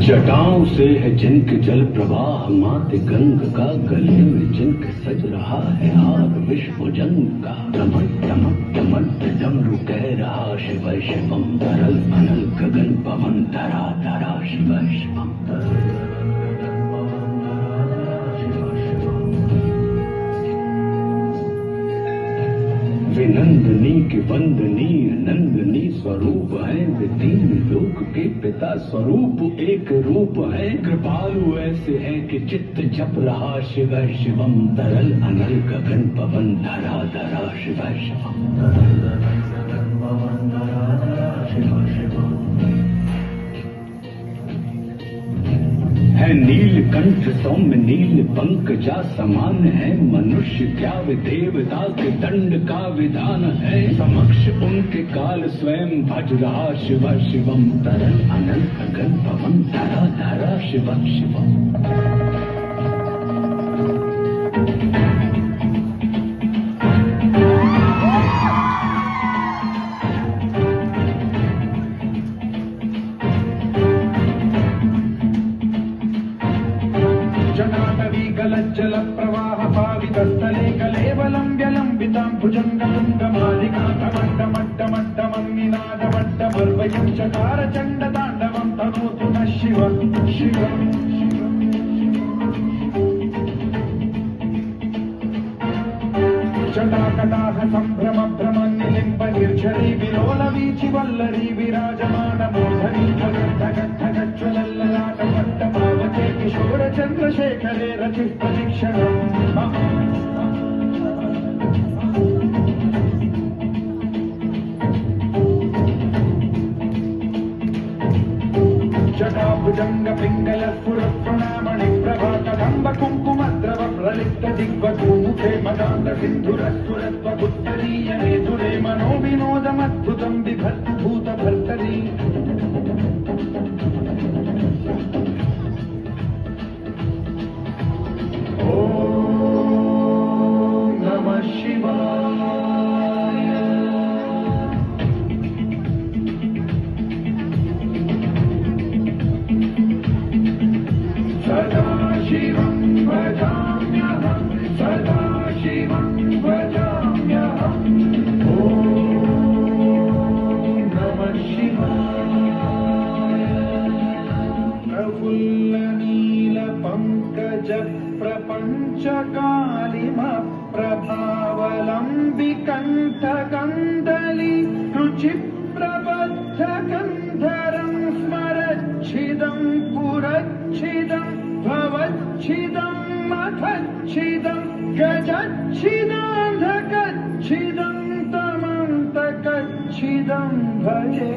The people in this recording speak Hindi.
जटाओं से है जिनके जल प्रवाह, माते गंग का गले में जिनके सज रहा है हार विश्व जंग का। टमट टमट टमट डमरू कह रहा शिव शिवम, तरल अनल गगन पवन धरा धरा शिव शिवम। विनंदनी की वंदनी नंदनी स्वरूप है, वे तीन लोक के पिता स्वरूप एक रूप है। कृपालु ऐसे है कि चित्त जप रहा शिव शिवम, तरल अनल गगन पवन धरा धरा शिव शिवम। है नीलकंठ सौम्य नील पंकजा समान है, मनुष्य क्या वे देवता के दंड का विधान है। समक्ष उनके काल स्वयं भज रहा शिव शिवम, तरल अनल गगन पवन धरा धरा शिव शिवम। जल प्रवाह पावितस्थले कलेवलं व्यलंबितां भुजङ्गतुङ्गमालिकातमड्डमड्डमड्डमन्निनादमड्डमर्वयं चकार चण्डताण्डवं तनोतु नः शिव शिव। जटाकटाह सम्भ्रम भ्रमन्निलिम्ब निर्झरी विलोलवीचि वल्लरी विराजमान मूर्धनि धगद्धगद्धगज्ज्वलल्ललाट पट्टपावके किशोर चन्द्रशेखरे रचिः प्रशिक्षणम्। जटाभुजंग पिंगल स्फुरत्प्रणामणि प्रभा कदम्ब कुङ्कुमद्रव प्रलिप्त दिग्वधूमुखे मदान्त सिन्धुरस्फुरत्वपुत्तरीयने दुरे मनो विनोदमद्भुतं बिभर्तु भूतभर्तरी। ओम नमः शिवाय। सदा शिवं भजाम्यहं, सदा शिवं भजाम्यहं। ओम नमः शिवाय। प्रफुल्लनीलपङ्कज प्रपञ्चकालिमप्रभावलम्बिकण्ठकन्दली रुचिप्रबद्धगन्धरं स्मरच्छिदं पुरच्छिदं भवच्छिदं मथच्छिदं गजच्छिदान्धकच्छिदं तमन्तकच्छिदं भजे।